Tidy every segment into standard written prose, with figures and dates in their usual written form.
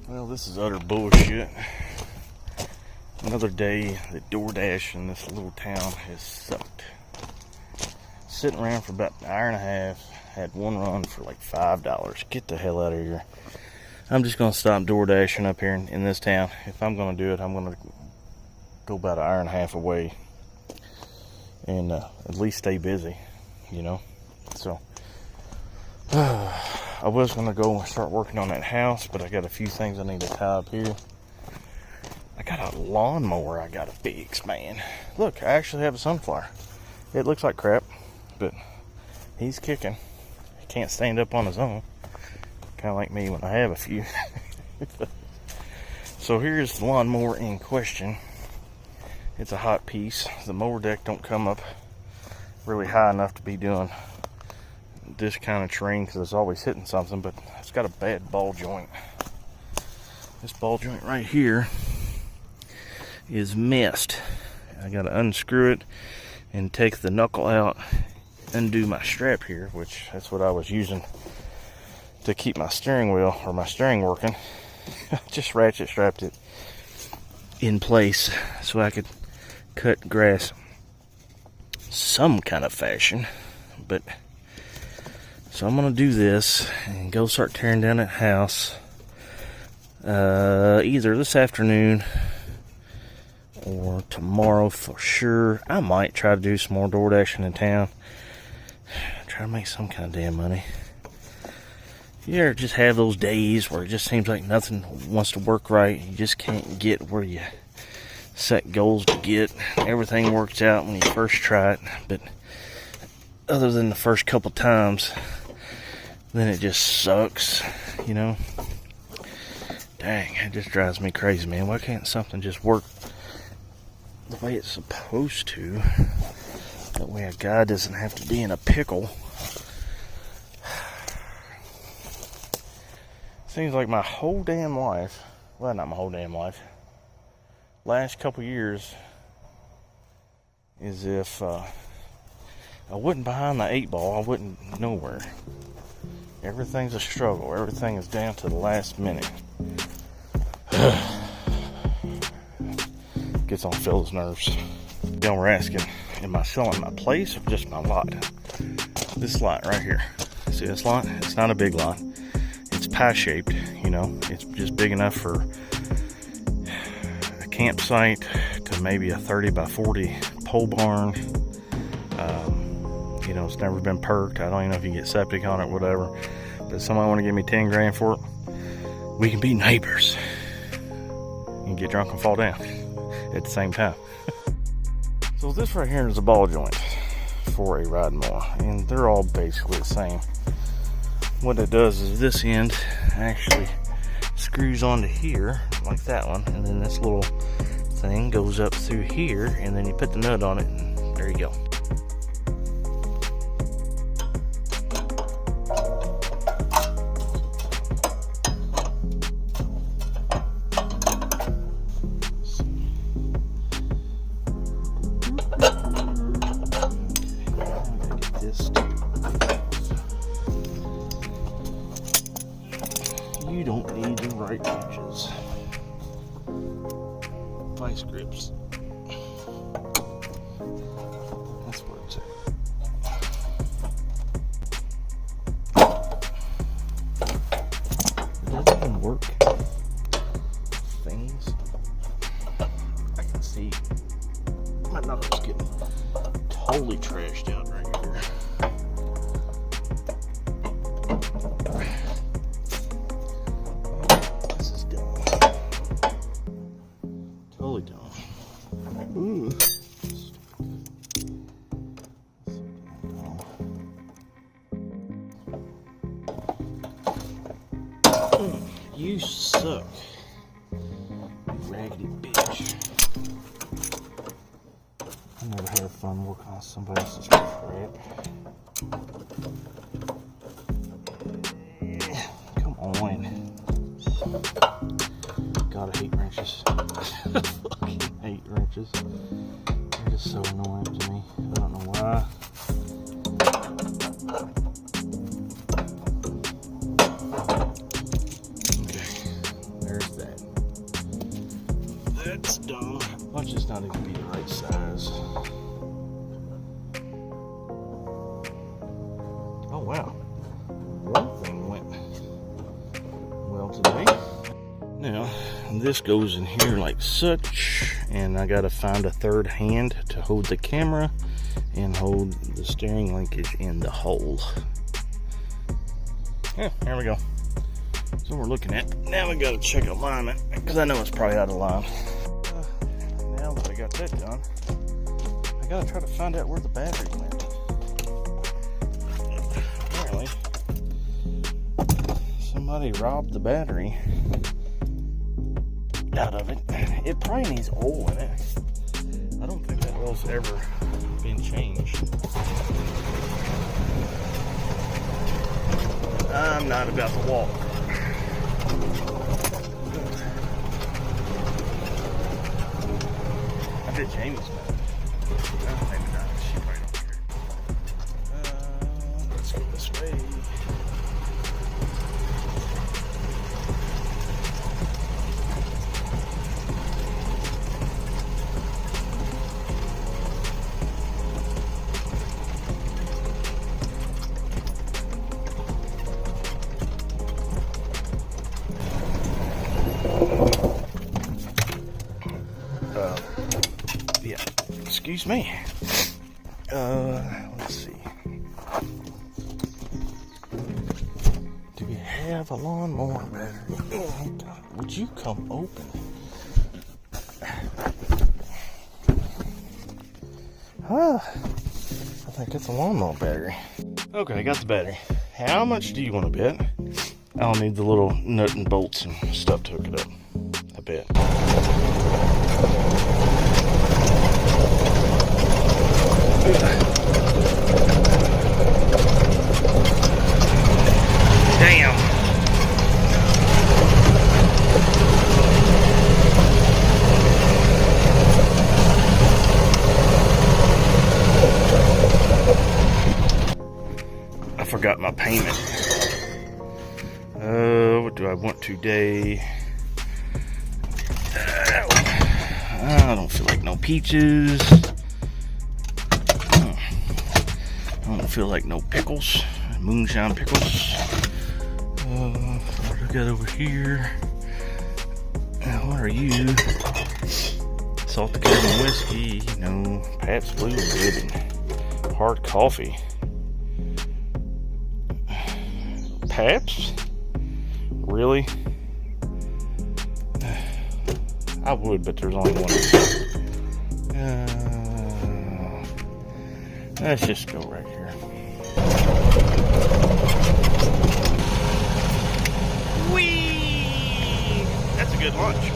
Well, this is utter bullshit. Another day that DoorDash in this little town has sucked. Sitting around for about an hour and a half. Had one run for like $5. Get the hell out of here. I'm just going to stop DoorDashing up here in this town. If I'm going to do it, I'm going to go about an hour and a half away. And at least stay busy, you know. So, I was going to go and start working on that house, but I got a few things I need to tie up here. I got a lawnmower I got to fix, man. Look, I actually have a sunflower. It looks like crap, but he's kicking. He can't stand up on his own. Kind of like me when I have a few. So here's the lawnmower in question. It's a hot piece. The mower deck don't come up really high enough to be doing this kind of terrain because it's always hitting something, but it's got a bad ball joint. This ball joint right here is messed. I gotta unscrew it and take the knuckle out, undo my strap here, which that's what I was using to keep my steering wheel or my steering working. Just ratchet strapped it in place so I could cut grass some kind of fashion. But so I'm gonna do this and go start tearing down that house either this afternoon or tomorrow for sure. I might try to do some more DoorDashing in town. Try to make some kind of damn money. You ever just have those days where it just seems like nothing wants to work right? You just can't get where you set goals to get. Everything works out when you first try it, but other than the first couple times, then it just sucks, you know? Dang, it just drives me crazy, man. Why can't something just work the way it's supposed to? That way a guy doesn't have to be in a pickle. Seems like my whole damn life, well, not my whole damn life, last couple years, is if I wasn't behind the 8-ball, I wouldn't nowhere. Everything's a struggle. Everything is down to the last minute. Gets on Phil's nerves. Y'all were asking, am I selling my place or just my lot? This lot right here. See this lot? It's not a big lot. It's pie-shaped, you know. It's just big enough for a campsite to maybe a 30 by 40 pole barn. You know, it's never been perked. I don't even know if you can get septic on it, whatever. But if somebody want to give me 10 grand for it, we can be neighbors. You can get drunk and fall down at the same time. So this right here is a ball joint for a ride mower, and they're all basically the same. What it does is this end actually screws onto here like that one, and then this little thing goes up through here, and then you put the nut on it, and there you go. You don't need the right wrenches. Vice grips. That's where it's at. It doesn't even work. Things. I can see my knuckles getting totally trashed out right here. Ooh. You suck, you raggedy bitch. I never had fun working on somebody else's crap. Come on. God, I hate wrenches. Fucking hate wrenches. They're just so annoying to me. I don't know why. Okay, there's And this goes in here like such, and I gotta find a third hand to hold the camera and hold the steering linkage in the hole. Yeah, there we go. So we're looking at. Now we gotta check alignment, because I know it's probably out of line. Now that I got that done, I gotta try to find out where the battery went. Apparently, somebody robbed the battery out of it. It probably needs oil in it. I don't think that oil's ever been changed. I'm not about to walk. I bet Jamie's mad. No, maybe not. She probably don't care. Let's go this way. Yeah, excuse me. Let's see. Do we have a lawnmower battery? Would you come open? I think it's a lawnmower battery. Okay, I got the battery. How much do you want to bet? I'll need the little nut and bolts and stuff to hook it up. I bet. Damn. I forgot my payment. What do I want today? I don't feel like no peaches. I don't feel like no pickles. Moonshine pickles. What do I got over here? What are you? Salt the caramel whiskey. No. Pabst Blue Ribbon. Hard coffee. Pabst? Really? I would, but there's only one. Let's just go right here. Whee! That's a good lunch.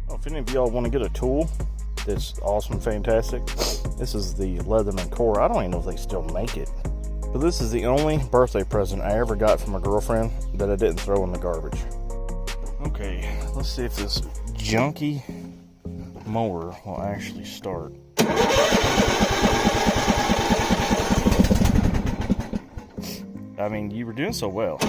Oh, if any of y'all want to get a tool that's awesome, fantastic, this is the Leatherman Core. I don't even know if they still make it. But this is the only birthday present I ever got from a girlfriend that I didn't throw in the garbage. Okay, let's see if this junky mower will actually start. I mean, you were doing so well.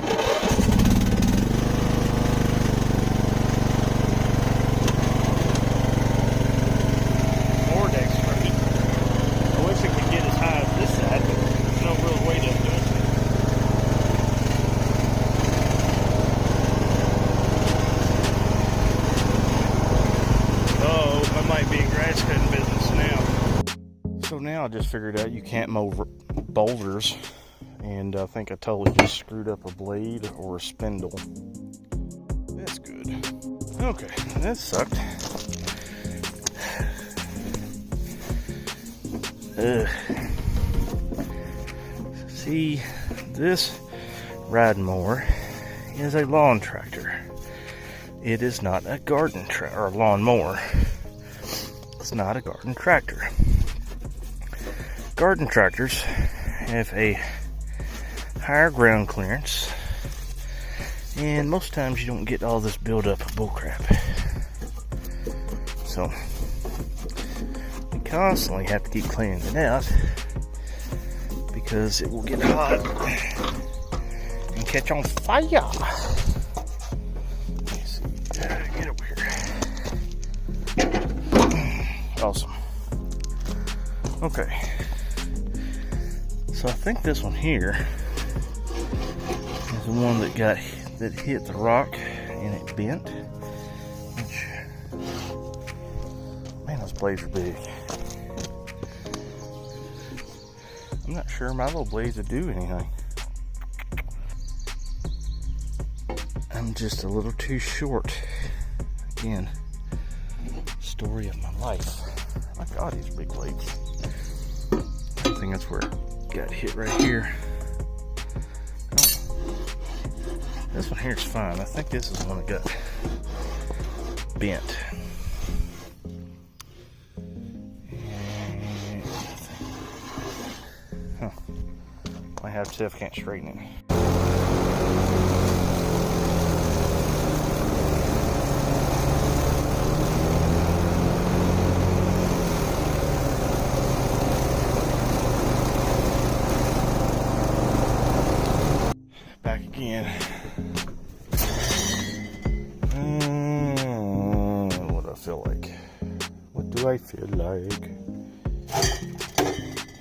Now I just figured out you can't mow boulders, and I think I totally just screwed up a blade or a spindle. That's good. Okay, that sucked. See, this riding mower is a lawn tractor. It is not a garden or lawn mower. It's not a garden tractor. Garden tractors have a higher ground clearance, and most times you don't get all this buildup of bullcrap. So you constantly have to keep cleaning it out because it will get hot and catch on fire. Let me see. Get over here. Awesome. Okay, so I think this one here is the one that hit the rock and it bent. Which, man, those blades are big. I'm not sure my little blades would do anything. I'm just a little too short. Again, story of my life. My God, these big blades. I think that's where it got hit right here. Oh. This one here is fine. I think this is the one that got bent. Huh. Might have to see if I can't straighten it. Back again. What do I feel like? What do I feel like?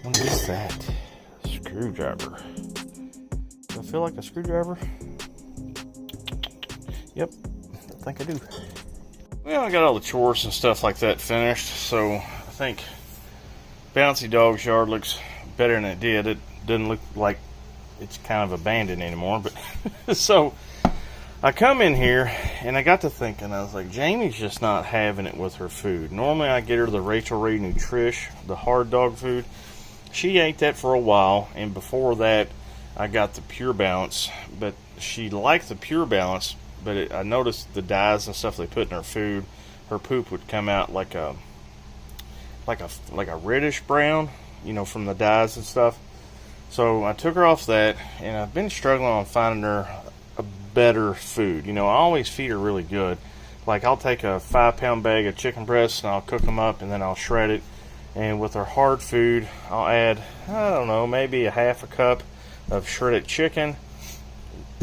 What is that? Screwdriver. Do I feel like a screwdriver? Yep, I think I do. Well, I got all the chores and stuff like that finished, so I think Bouncy Dog's yard looks better than it did. It doesn't look like it's kind of abandoned anymore, but so I come in here and I got to thinking, I was like, Jamie's just not having it with her food. Normally I get her the Rachel Ray Nutrish, the hard dog food. She ate that for a while, and before that I got the Pure Balance, but she liked the Pure Balance, but I noticed the dyes and stuff they put in her food, her poop would come out like a reddish brown, you know, from the dyes and stuff. So I took her off that, and I've been struggling on finding her a better food. You know, I always feed her really good. Like, I'll take a 5-pound bag of chicken breasts and I'll cook them up and then I'll shred it. And with her hard food, I'll add, I don't know, maybe a half a cup of shredded chicken.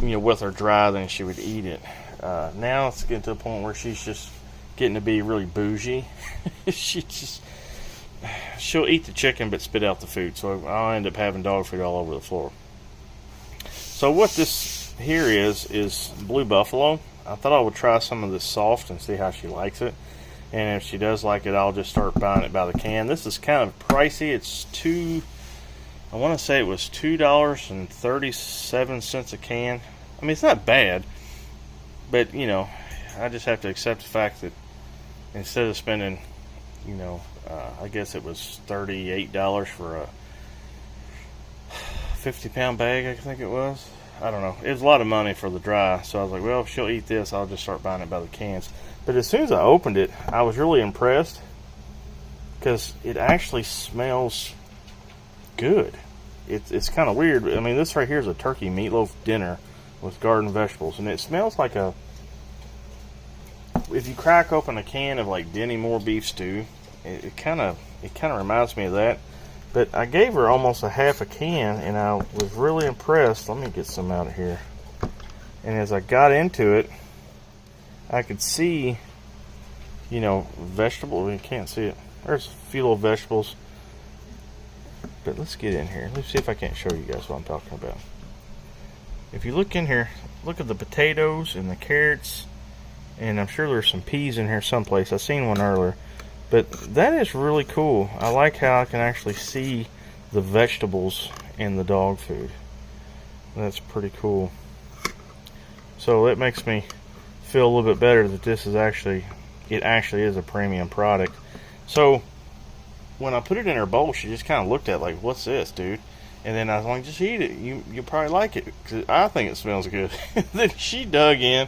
You know, with her dry, then she would eat it. Now it's getting to the point where she's just getting to be really bougie. She'll eat the chicken but spit out the food, so I'll end up having dog food all over the floor. So what this here is Blue Buffalo. I thought I would try some of this soft and see how she likes it, and if she does like it, I'll just start buying it by the can. This is kind of pricey. It's I want to say it was $2.37 a can. I mean, it's not bad, but you know, I just have to accept the fact that instead of spending, you know, I guess it was $38 for a 50-pound bag, I think it was. I don't know. It was a lot of money for the dry, so I was like, well, if she'll eat this, I'll just start buying it by the cans. But as soon as I opened it, I was really impressed because it actually smells good. It's kind of weird. I mean, this right here is a turkey meatloaf dinner with garden vegetables, and it smells like a, if you crack open a can of like Denny Moore beef stew, it kind of reminds me of that. But I gave her almost a half a can, and I was really impressed. Let me get some out of here. And as I got into it, I could see, you know, vegetables. You can't see it. There's a few little vegetables. But let's get in here. Let's see if I can't show you guys what I'm talking about. If you look in here, look at the potatoes and the carrots, and I'm sure there's some peas in here someplace. I seen one earlier. But that is really cool. I like how I can actually see the vegetables in the dog food. That's pretty cool. So it makes me feel a little bit better that this is actually is a premium product. So when I put it in her bowl, she just kind of looked at it like, what's this, dude? And then I was like, just eat it. You'll probably like it, because I think it smells good. Then she dug in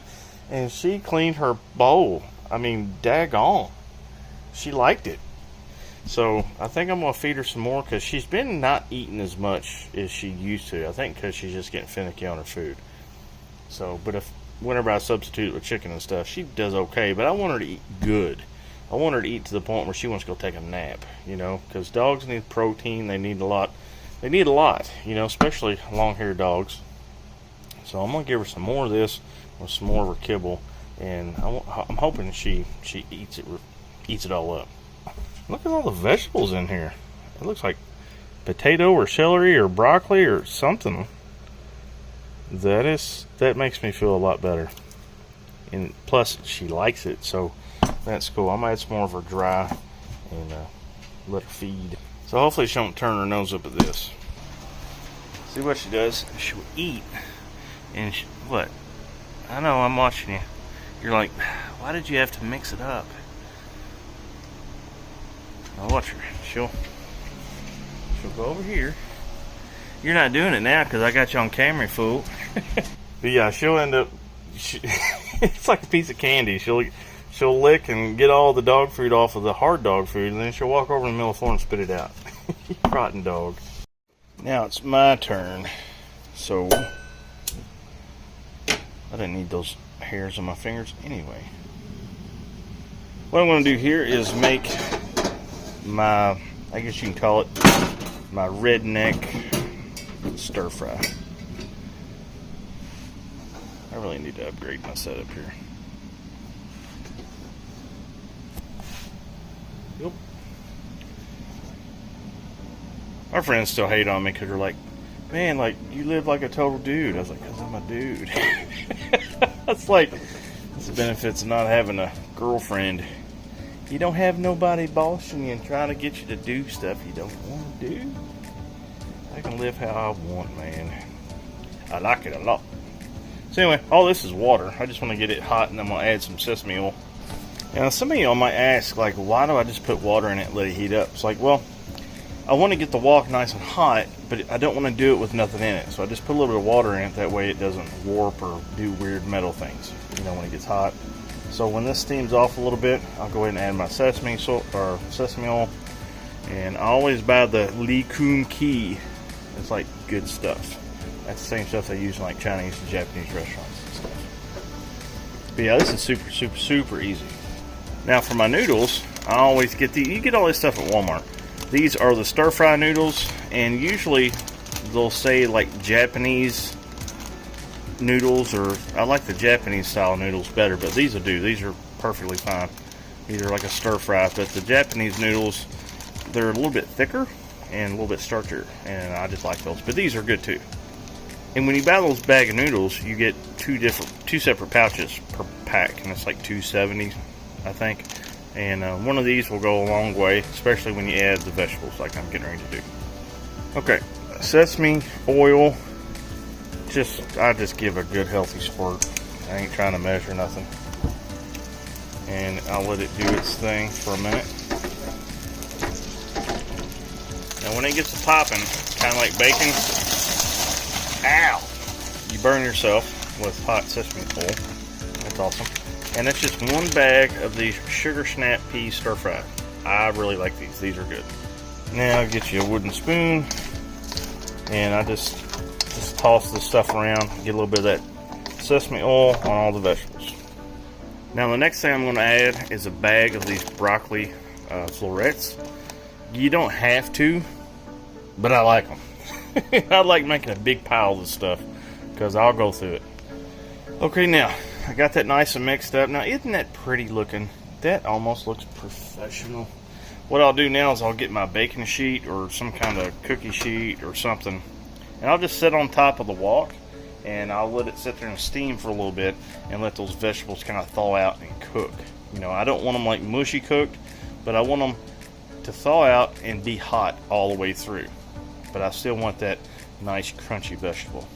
and she cleaned her bowl. I mean, daggone. She liked it. So I think I'm going to feed her some more, because she's been not eating as much as she used to. I think because she's just getting finicky on her food. So, but whenever I substitute it with chicken and stuff, she does okay. But I want her to eat good. I want her to eat to the point where she wants to go take a nap, you know, because dogs need protein. They need a lot. They need a lot, you know, especially long-haired dogs. So I'm going to give her some more of this with some more of her kibble, and I'm hoping she eats it all up. Look at all the vegetables in here. It looks like potato or celery or broccoli or something. That makes me feel a lot better. And plus, she likes it, so that's cool. I'm gonna add some more of her dry and let her feed. So hopefully she don't turn her nose up at this. See what she does? She'll eat, and what? I know, I'm watching you. You're like, why did you have to mix it up? I'll watch her. She'll go over here. You're not doing it now because I got you on camera, fool. But yeah, she'll end up. It's like a piece of candy. She'll lick and get all the dog food off of the hard dog food, and then she'll walk over in the middle of the floor and spit it out. Rotten dog. Now it's my turn. So I didn't need those hairs on my fingers anyway. What I'm going to do here is make my, I guess you can call it, my Redneck Stir Fry. I really need to upgrade my setup here. Yep. Our friends still hate on me because they're like, man, like, you live like a total dude. I was like, because I'm a dude. That's like, it's the benefits of not having a girlfriend. You don't have nobody bossing you and trying to get you to do stuff you don't want to do. I can live how I want, man. I like it a lot. So anyway, all this is water. I just want to get it hot, and I'm going to add some sesame oil. Now, some of y'all might ask, like, why do I just put water in it and let it heat up? It's like, well, I want to get the wok nice and hot, but I don't want to do it with nothing in it. So I just put a little bit of water in it. That way it doesn't warp or do weird metal things, you know, when it gets hot. So when this steams off a little bit, I'll go ahead and add my sesame oil. And I always buy the Lee Kum Key. It's like good stuff. That's the same stuff they use in like Chinese and Japanese restaurants and stuff. But yeah, this is super, super, super easy. Now for my noodles, I always get you get all this stuff at Walmart. These are the stir fry noodles, and usually they'll say like Japanese noodles, or I like the Japanese style noodles better, but these will do. These are perfectly fine. These are like a stir fry, but the Japanese noodles, they're a little bit thicker and a little bit starchier, and I just like those. But these are good too. And when you buy those bag of noodles, you get two separate pouches per pack, and it's like $2.70, I think. And one of these will go a long way, especially when you add the vegetables like I'm getting ready to do. Okay, sesame oil. I just give a good healthy squirt. I ain't trying to measure nothing. And I'll let it do its thing for a minute. Now when it gets to popping, kind of like bacon, ow! You burn yourself with hot sesame oil. That's awesome. And it's just one bag of these sugar snap pea stir fry. I really like these. These are good. Now I'll get you a wooden spoon, and I just toss this stuff around, get a little bit of that sesame oil on all the vegetables. Now the next thing I'm going to add is a bag of these broccoli florets. You don't have to, but I like them. I like making a big pile of this stuff because I'll go through it. Okay, now I got that nice and mixed up. Now isn't that pretty looking? That almost looks professional. What I'll do now is I'll get my baking sheet or some kind of cookie sheet or something, and I'll just sit on top of the wok, and I'll let it sit there and steam for a little bit and let those vegetables kind of thaw out and cook. You know, I don't want them like mushy cooked, but I want them to thaw out and be hot all the way through. But I still want that nice crunchy vegetable.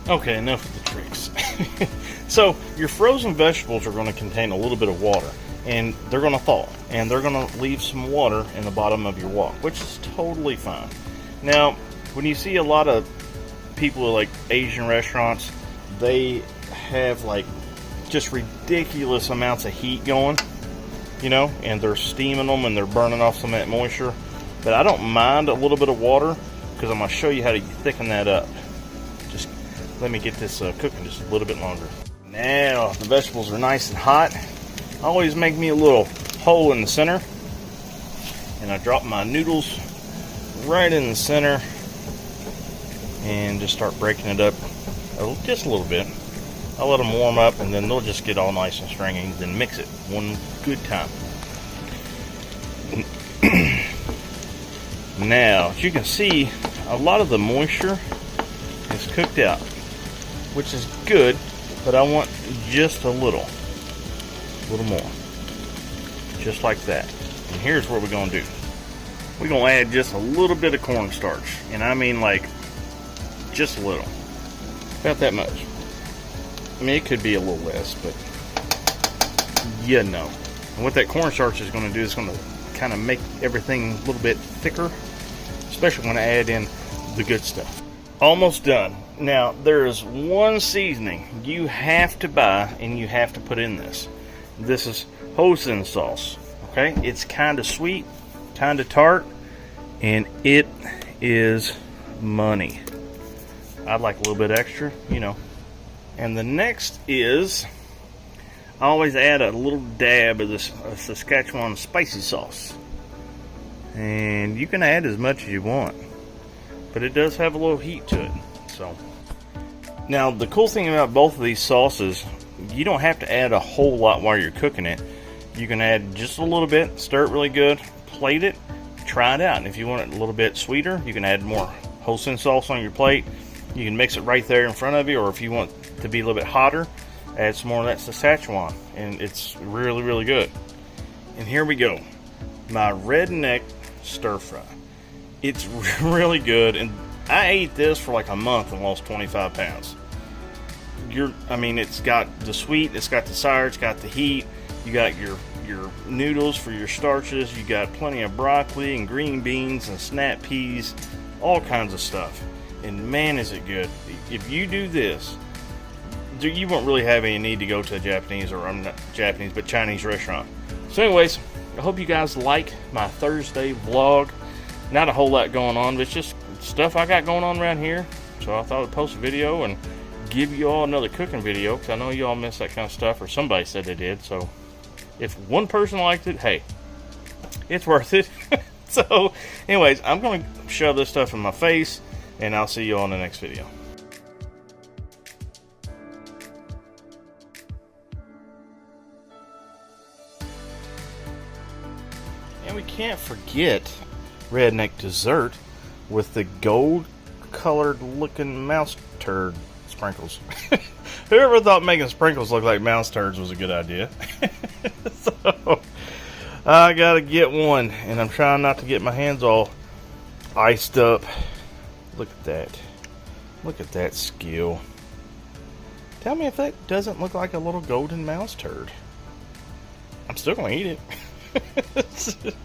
Okay, enough of the tricks. So your frozen vegetables are going to contain a little bit of water, and they're going to thaw, and they're going to leave some water in the bottom of your wok, which is totally fine. Now, when you see a lot of people like Asian restaurants, they have like just ridiculous amounts of heat going, you know, and they're steaming them and they're burning off some of that moisture. But I don't mind a little bit of water because I'm going to show you how to thicken that up. Just let me get this cooking just a little bit longer. Now the vegetables are nice and hot. I always make me a little hole in the center and I drop my noodles right in the center and just start breaking it up just a little bit. I'll let them warm up and then they'll just get all nice and stringy, then mix it one good time. Now, as you can see, a lot of the moisture is cooked out, which is good, but I want just a little more, just like that. And here's what we're gonna do. We're gonna add just a little bit of cornstarch, and I mean like just a little, about that much. I mean, it could be a little less, but you know. And what that cornstarch is gonna do is gonna kind of make everything a little bit thicker, especially when I add in the good stuff. Almost done. Now, there is one seasoning you have to buy and you have to put in this. This is hoisin sauce. Okay, it's kind of sweet, kind of tart, and it is money. I'd like a little bit extra, you know. And the next is, I always add a little dab of this Saskatchewan spicy sauce. And you can add as much as you want, but it does have a little heat to it. So, now the cool thing about both of these sauces, you don't have to add a whole lot while you're cooking it. You can add just a little bit, stir it really good, plate it, try it out. And if you want it a little bit sweeter, you can add more hoisin sauce on your plate. You can mix it right there in front of you, or if you want it to be a little bit hotter, add some more of that Saskatchewan, and it's really, really good. And here we go, my Redneck Stir Fry. It's really good, and I ate this for like a month and lost 25 pounds. I mean, it's got the sweet, it's got the sour, it's got the heat. You got your noodles for your starches. You got plenty of broccoli and green beans and snap peas, all kinds of stuff. And man, is it good. If you do this, you won't really have any need to go to a Japanese, or I'm not Japanese, but Chinese restaurant. So anyways, I hope you guys like my Thursday vlog. Not a whole lot going on, but it's just stuff I got going on around here. So I thought I'd post a video and give you all another cooking video, because I know you all miss that kind of stuff, or somebody said they did. So if one person liked it, hey, it's worth it. So anyways, I'm going to shove this stuff in my face, and I'll see you all in the next video. And we can't forget Redneck dessert with the gold colored looking mouse turd sprinkles. Whoever thought making sprinkles look like mouse turds was a good idea. So I gotta get one, and I'm trying not to get my hands all iced up. Look at that. Look at that skill. Tell me if that doesn't look like a little golden mouse turd. I'm still gonna eat it.